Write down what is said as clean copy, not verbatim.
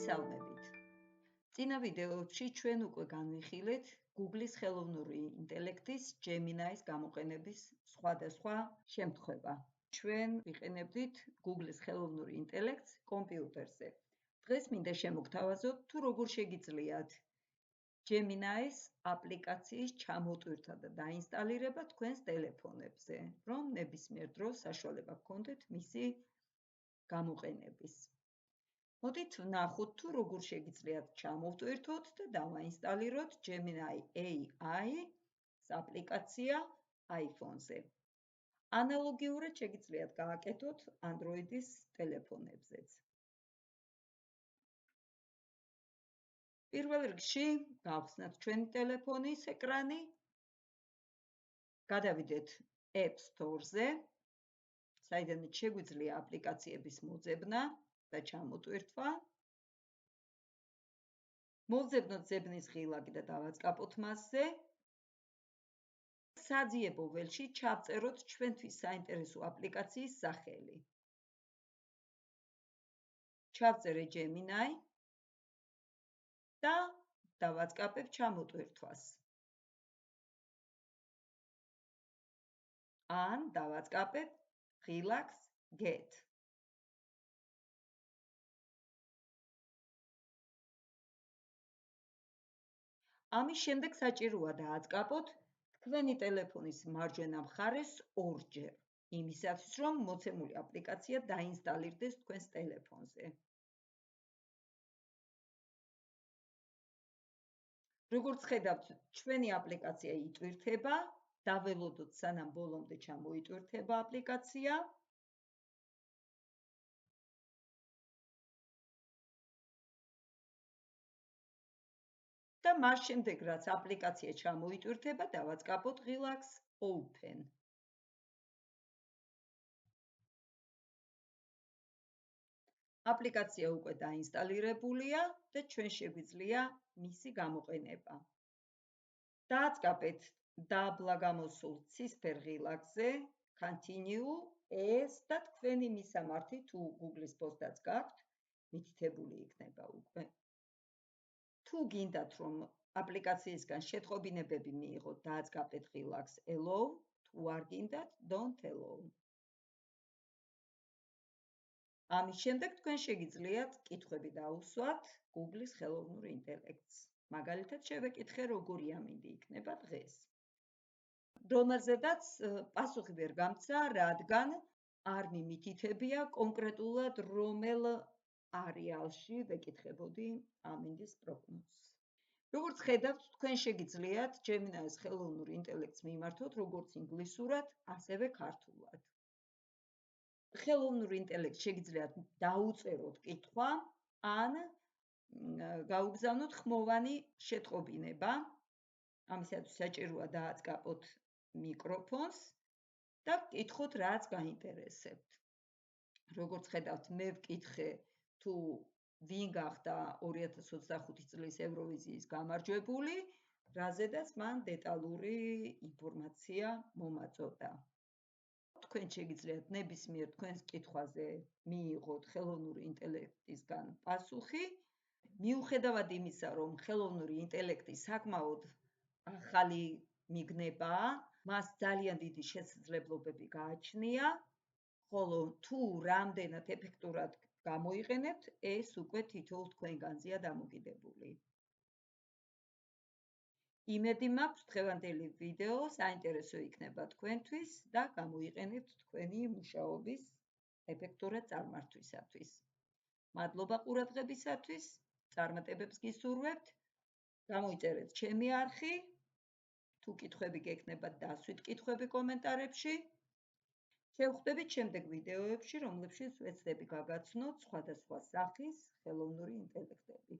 მოგესალმებით. წინა ვიდეოებში ჩვენ უკვე განვიხილეთ Google-ის ხელოვნური ინტელექტის Gemini-ის გამოყენების სხვადასხვა შემთხვევა. ჩვენ ვიყენებდით Google-ის ხელოვნური ინტელექტს კომპიუტერზე. დღეს მინდა შემოგთავაზოთ თუ როგორ შეგიძლიათ Gemini-ის აპლიკაციის ჩამოტვირთვა და დაინსტალირება თქვენს ტელეფონებზე, რომ ნებისმიერ დროს საშუალება გქონდეთ მისი გამოყენების. მოდით ვნახოთ თუ როგორ შეგიძლიათ ჩამოვტვირთოთ და დავაინსტალიროთ Gemini AI-ის აპლიკაცია iPhone-ზე. ანალოგიურად შეგიძლიათ გააკეთოთ Android-ის ტელეფონებზეც. პირველ რიგში გავხსნათ ჩვენი ტელეფონის ეკრანი, გადავიდეთ App Store-ზე, საიდანაც შეგვიძლია აპლიკაციების მოძებნა და ჩამოტვირთვა. მოვძებნოთ ზებნის ღილაკი და დავაწყაპოთ მასზე. საძიებო ველში ჩავწეროთ ჩვენთვის საინტერესო აპლიკაციის სახელი. ჩავწერე Gemini და დავაწყაპებ ჩამოტვირთვას. ან დავაწყაპებ ღილაკს Get. ამის შემდეგ საჭიროა დააწყაპოთ თქვენი ტელეფონის მარჯვენა მხარეს ორჯერ, იმისათვის რომ მოცემული აპლიკაცია დაინსტალირდეს თქვენს ტელეფონზე. როგორც ხედავთ, ჩვენი აპლიკაცია იტვირთება, დაველოდოთ სანამ ბოლომდე ჩამოიტვირთება აპლიკაცია. და მას შემდეგ, რაც აპლიკაცია ჩამოიტვირთება, დავაწყაპოთ ღილაკს Open. აპლიკაცია უკვე დაინსტალირებულია და ჩვენ შეგვიძლია მისი გამოყენება. დააწყაპეთ დაბლა გამოსულ ცისფერ ღილაკზე Continue ეს და თქვენი მისამართი თუ Google-ის პოსტაც გაქვთ, მითითებული იქნება უკვე. თუ გინდათ რომ აპლიკაციისგან შეტყობინებები მიიღოთ, დააწყაპეთ ღილაკს Allow, თუ არ გინდათ Don't Allow. ამის შემდეგ თქვენ შეგიძლიათ კითხვები დაუსვათ Google-ის ხელოვნურ ინტელექტს. მაგალითად, შევეკითხე, როგორი ამინდი იქნება დღეს. რომელზედაც პასუხი ვერ გამცა, რადგან არ მიმითითებია კონკრეტულად რომელ არეალში ვეკითხებოდი ამინდის პროგნოზს. როგორც ხედავთ, თქვენ შეგიძლიათ Gemini-ის ხელოვნურ ინტელექტს მიმართოთ როგორც ინგლისურად, ასევე ქართულად. ხელოვნურ ინტელექტს შეგიძლიათ დაუწეროთ კითხვა, ან გაუგზავნოთ ხმოვანი შეტყობინება. ამისათვის საჭიროა დააწყაპოთ მიკროფონს და ვკითხოთ, რაც გაინტერესებთ. როგორც ხედავთ, მე ვკითხე თუ ვინ გახდა 2025 წლის ევროვიზიის გამარჯვებული, რაზედაც მან დეტალური ინფორმაცია მომაწოდა. თქვენ შეგიძლიათ ნებისმიერ თქვენს კითხვაზე მიიღოთ ხელოვნური ინტელექტისგან პასუხი. მიუხედავად იმისა, რომ ხელოვნური ინტელექტი საკმაოდ ახალი მიგნებაა, მას ძალიან დიდი შესაძლებლობები გააჩნია, ხოლო თუ რამდენად ეფექტურად გამოიყენებთ, ეს უკვე თითოეულ თქვენგანზეა დამოკიდებული. იმედი მაქვს, დღევანდელი ვიდეო საინტერესო იქნება თქვენთვის და გამოიყენებთ თქვენი მუშაობის ეფექტურად წარმართვისათვის. მადლობა ყურადღებისათვის, წარმატებებს გისურვებთ. გამოიწერეთ ჩემი არხი, თუ კითხვები გექნებათ, დასვით კითხვები კომენტარებში. შევხვდებით შემდეგ ვიდეოებში, რომლებშიც ვეცდები გაგაცნოთ სხვადასხვა სახის ხელოვნური ინტელექტები.